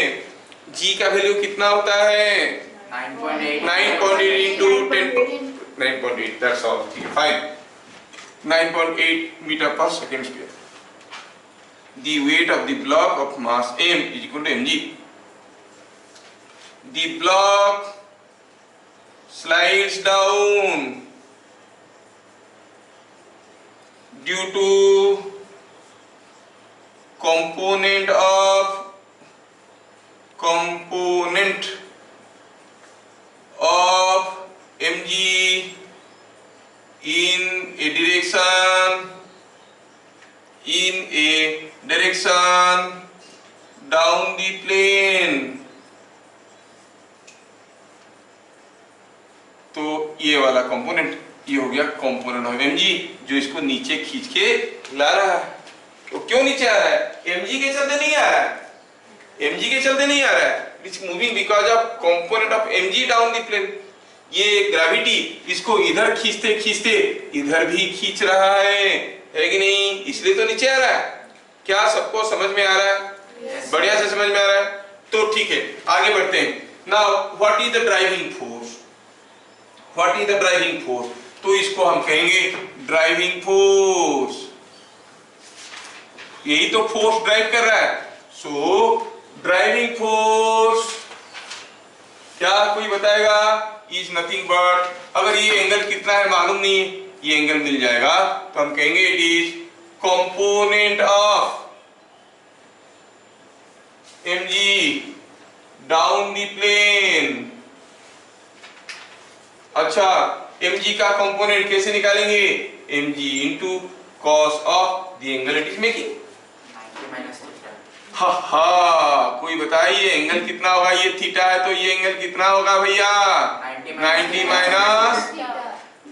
g का वैल्यू कितना होता है 9.8 9.8 into 10 9.8 that's all fine 9.8 meter per second square। The weight of the block of mass m is equal to mg। The block slides down due to component of mg in a direction down the plane। तो ये वाला component ये हो गया component of mg जो इसको नीचे खींच के ला रहा है। तो क्यों नीचे आ रहा है mg के चलते नहीं आ रहा है mg के चलते नहीं आ रहा है it's moving because of component of mg down the plane. ये ग्रेविटी इसको इधर खींचते खींचते इधर भी खींच रहा है कि नहीं इसलिए तो नीचे आ रहा है। क्या सबको समझ में आ रहा है बढ़िया से समझ में आ रहा है तो ठीक है आगे बढ़ते हैं। Now what is the driving force what is the driving force तो इसको हम कहेंगे ड्राइविंग फोर्स। यही तो फोर्स ड्राइव कर रहा है। सो ड्राइविंग फोर्स क्या कोई बताएगा इज नथिंग बट अगर ये एंगल कितना है मालूम नहीं है ये एंगल मिल जाएगा तो हम कहेंगे it is component of mg down the plane. अच्छा mg का कंपोनेंट कैसे निकालेंगे mg into cos of the angle it is making। 90 minus theta। हा हा कोई बताइए एंगल कितना होगा ये थीटा है तो ये एंगल कितना होगा भैया 90 माइनस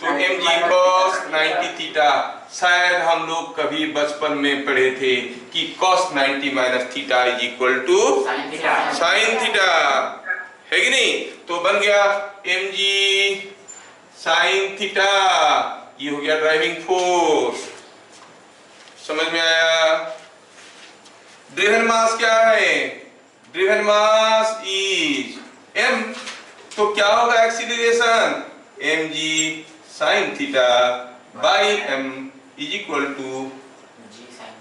तो mg cos 90 थीटा। शायद हम लोग कभी बचपन में पढ़े थे कि cos 90 minus theta is equal to sin theta। Sine theta है कि नहीं। तो बन गया mg साइन थीटा ये हो गया ड्राइविंग फोर्स। समझ में आया। ड्रिवन मास क्या है ड्रिवन मास इज m तो क्या होगा acceleration mg sine theta by m is equal to g sin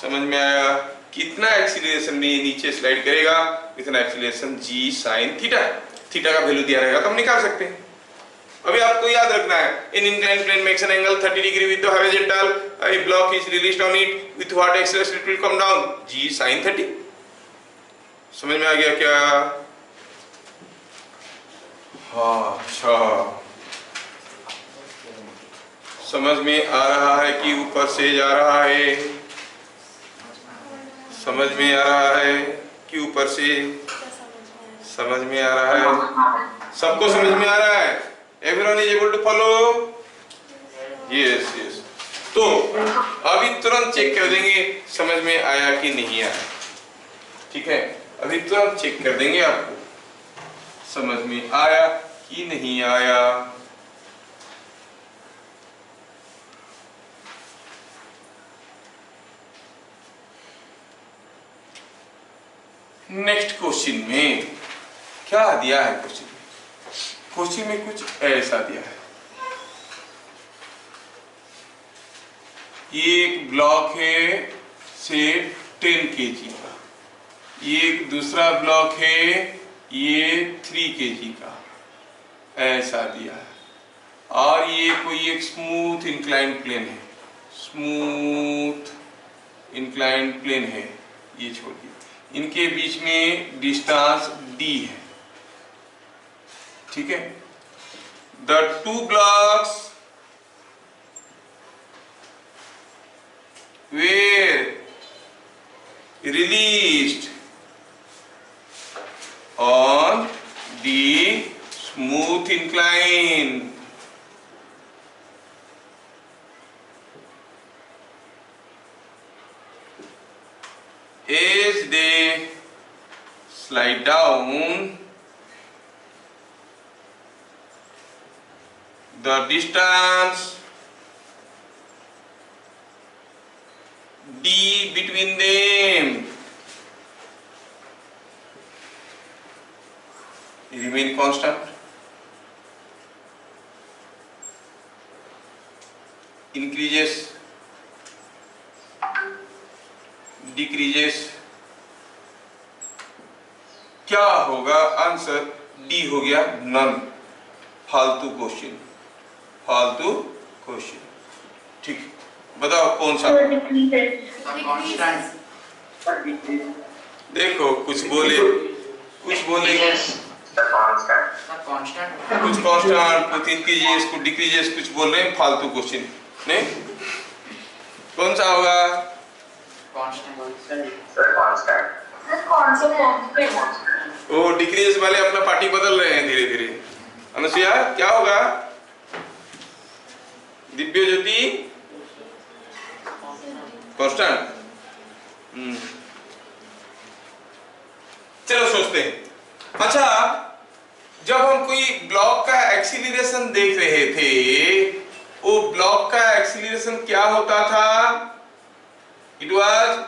समझ में आया। कितना एक्सीलरेशन में नीचे स्लाइड करेगा इतना acceleration g sine theta theta का वैल्यू दिया रहेगा तो हम निकाल सकते हैं। अभी आपको याद रखना है in inclined plane makes an angle 30 degree with the horizontal a block is released on it with what acceleration it will come down g sin 30। समझ में आ गया क्या। हाँ अच्छा समझ में आ रहा है कि ऊपर से जा रहा है समझ में आ रहा है कि ऊपर से समझ में आ रहा है सबको समझ में आ रहा है everyone is able to follow yes yes। तो अभी तुरंत चेक कर देंगे समझ में आया कि नहीं आया ठीक है अभी तुरंत चेक कर देंगे आपको समझ में आया कि नहीं आया। नेक्स्ट क्वेश्चन में क्या दिया है क्वेश्चन में कुछ ऐसा दिया है ये एक ब्लॉक है से 10 kg का ये एक दूसरा ब्लॉक है ये 3 kg का ऐसा दिया है और ये कोई एक स्मूथ इंक्लाइंड प्लेन है स्मूथ इंक्लाइंड प्लेन है ये छोड़िए इनके बीच में डिस्टेंस d है ठीक है। The two blocks were released on the smooth incline as they slide down, the distance d between them remain constant, increases, decreases. क्या होगा? आंसर डी हो गया, नन। फालतू क्वेश्चन, फालतू क्वेश्चन। ठीक, बताओ कौन सा? कांस्टेंट। देखो कुछ बोले, कुछ बोलेंगे, कांस्टेंट। कुछ कांस्टेंट, कुछ इंक्रीजेस, कुछ डिक्रीजेस, कुछ बोल रहे हैं फालतू क्वेश्चन। नहीं, कौन सा होगा? कांस्टेंट। वो डिक्रीजेस वाले अपना पार्टी बदल रहे हैं धीरे धीरे। अनुसुया क्या होगा? दिव्य ज्योति कांस्टेंट। चलो सोचते हैं। अच्छा, जब हम कोई ब्लॉक का एक्सीलरेशन देख रहे थे, वो ब्लॉक का एक्सीलरेशन क्या होता था? It was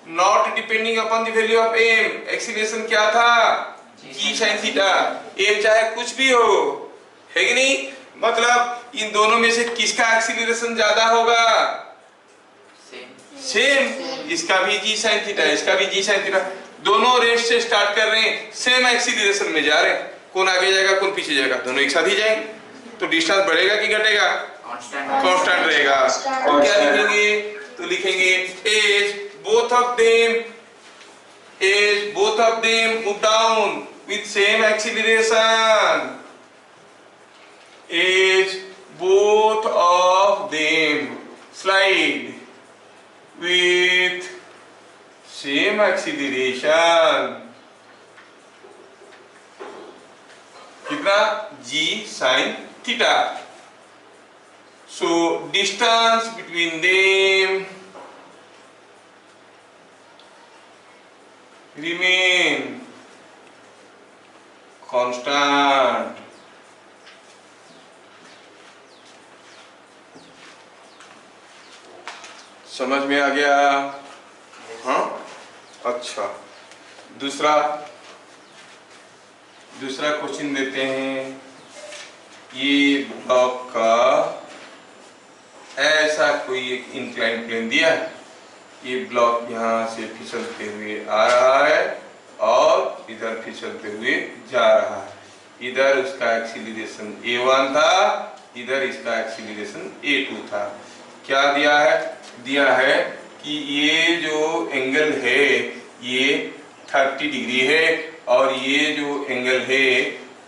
not depending upon the value of m। Acceleration क्या था? g sin theta. m चाहे कुछ भी हो, है कि नहीं? मतलब इन दोनों में से किसका एक्सीलरेशन ज्यादा होगा? सेम। इसका भी g sin थीटा, इसका भी g sin थीटा। दोनों रेस्ट से स्टार्ट कर रहे हैं, सेम एक्सीलरेशन में जा रहे हैं। कौन आगे जाएगा, कौन पीछे जाएगा? दोनों एक साथ ही जाएंगे। तो डिस्टेंस बढ़ेगा कि घटेगा? कांस्टेंट रहेगा। और क्या लिखेंगे? तो लिखेंगे as both of them move down with same acceleration. As both of them slide with same acceleration. कितना? g sin theta. So distance between them remain constant. समझ में आ गया? हाँ, अच्छा। दूसरा क्वेश्चन देते हैं। ये ब्लॉक का ऐसा कोई एक इंक्लाइन प्लेन दिया है। ये ब्लॉक यहाँ से फिसलते हुए आ रहा है और इधर फिसलते हुए जा रहा है। इधर उसका एक्सीलरेशन a1 था, इधर इसका एक्सीलरेशन a2 था। क्या दिया है? दिया है कि ये जो एंगल है ये 30 डिग्री है और ये जो एंगल है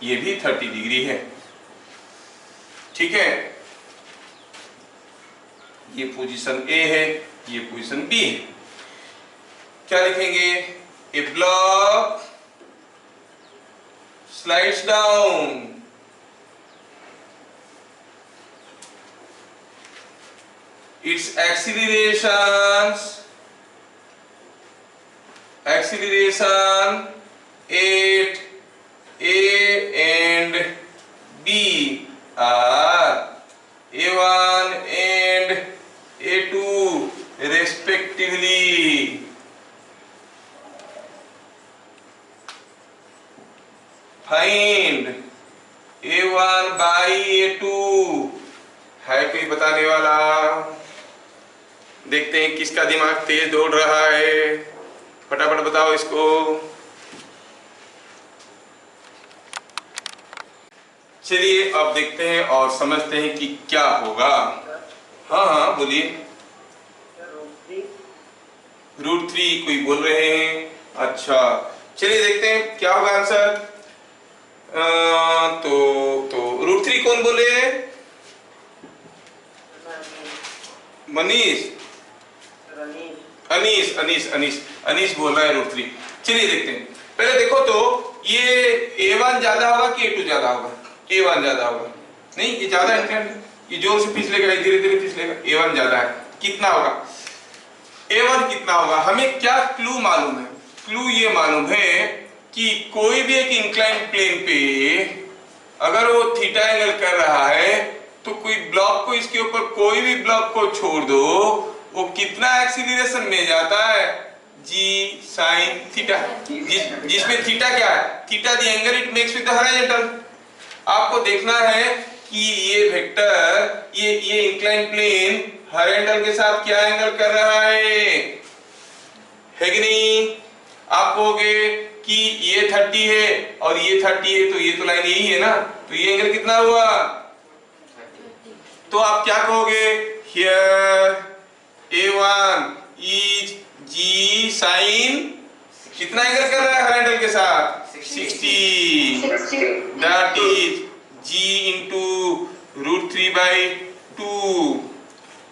ये भी 30 डिग्री है। ठीक है, ये पोजीशन A है, ये पोजीशन B है। क्या लिखेंगे? A block slides down its acceleration at A and B are A1 and A2 respectively. Find A1 by A2। है कोई बताने वाला? देखते हैं किसका दिमाग तेज दौड़ रहा है। फटाफट बताओ इसको। चलिए अब देखते हैं और समझते हैं कि क्या होगा। हाँ हाँ बोलिए। √3 कोई बोल रहे हैं। अच्छा चलिए देखते हैं क्या होगा आंसर। तो √3 कौन बोले? मनीष, अनीस बोल रहा है √3। चलिए देखते हैं। पहले देखो तो ये A1 ज्यादा होगा कि A2 ज्यादा होगा? A1 ज्यादा होगा। नहीं, ये ज्यादा है, ये जोर से फिसलेगा, धीरे धीरे फिसलेगा। A1 ज्यादा है। कितना होगा? A1 कितना होगा? हमें क्या क्लू मालूम है? क्लू ये मालूम है कि कोई भी एक इंक्लाइन प्लेन पे अगर वो थीटा एंगल कर रहा है तो कोई ब्लॉक को, इसके ऊपर कोई भी ब्लॉक को छोड़ दो, वो कितना एक्सीलरेशन में जाता है, जी साइन थीटा, जिसमें थीटा क्या है, theta the angle it makes with the horizontal. आपको देखना है कि ये वेक्टर, ये इंक्लाइन प्लेन हॉरिजॉन्टल के साथ क्या एंगल कर रहा है कि नहीं। आप कहोगे कि ये 30 है और ये 30 है, तो ये तो लाइन यही है ना, तो ये एंगल कितना हुआ, तो आप क्या कहोगे, here A1 is g sine कितना एंगल कर रहा है हॉरिजॉन्टल के साथ, 60, दैट इज जी इंटू √3/2।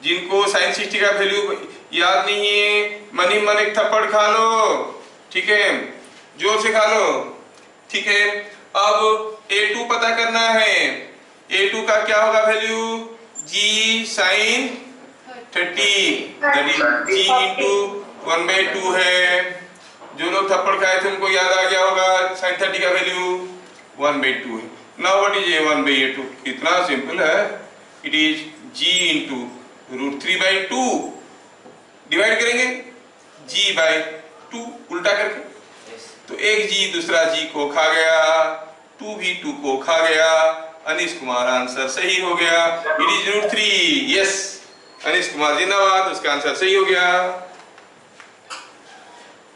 जिनको साइन 60 का वैल्यू याद नहीं है, मन ही मन एक थप्पड़ खा लो, ठीक है, जोर से खा लो, ठीक है। अब A2 पता करना है, A2 का क्या होगा value, g sine 30, that is g into 1/2 है। जो लोग थप्पड़ खाए थे उनको याद आ गया होगा साइन 30 का वैल्यू 1/2 है। नाउ व्हाट इज A1/A2, कितना सिंपल है, it is g into √3/2, divide करेंगे g/2 उल्टा करके, तो एक जी दूसरा जी को खा गया, 2 भी 2 को खा गया, अनीश कुमार आंसर सही हो गया, it is √3। Yes, Anish Kumar जिंदाबाद, उसका आंसर सही हो गया।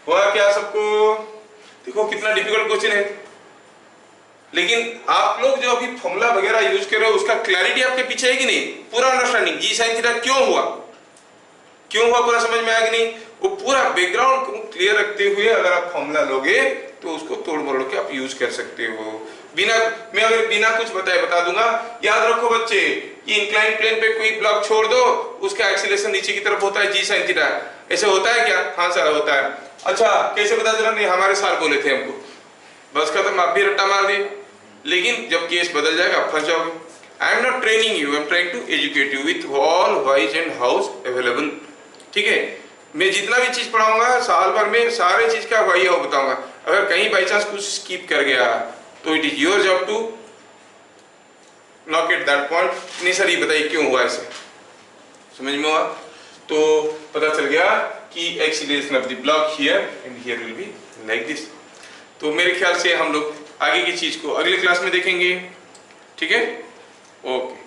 हुआ क्या सबको, देखो कितना डिफिकल्ट क्वेश्चन है, लेकिन आप लोग जो अभी फॉर्मूला वगैरह यूज कर रहे हो उसका क्लैरिटी आपके पीछे है कि नहीं, पूरा अंडरस्टैंडिंग, जी साइन थीटा क्यों हुआ पूरा समझ में आया कि नहीं, वो पूरा बैकग्राउंड को क्लियर रखते हुए अगर आप फॉर्मूला लोगे तो उसको तोड़ मरोड़ के आप यूज कर सकते हो। मैं अगर बिना कुछ बताए बता दूंगा, याद रखो बच्चे कि इंक्लाइन प्लेन पे कोई ब्लॉक छोड़ दो, उसका एक्सीलरेशन नीचे की तरफ होता है जी साइन थीटा। ऐसे होता है क्या, हाँ सर होता है। अच्छा कैसे पता चला, नहीं हमारे सार बोले थे हमको, बस खत्म, आप भी रट्टा मार दिए, लेकिन जब केस बदल जाएगा आप फंस जाओगे। I am not training you, I am trying to educate you with all whys and hows available, ठीक है। मैं जितना भी चीज पढ़ाऊंगा साल भर में सारे चीज का वाई हाउ बताऊंगा, अगर कहीं बाई चांस कुछ स्किप कर गया तो it is your job to knock at that point, नहीं सर ये बताइए क्यों हुआ ऐसे, समझ में हुआ, तो पता चल गया कि acceleration of the block here and here will be like this. तो मेरे ख्याल से हम लोग आगे की चीज को अगले क्लास में देखेंगे, ठीक है, ओके।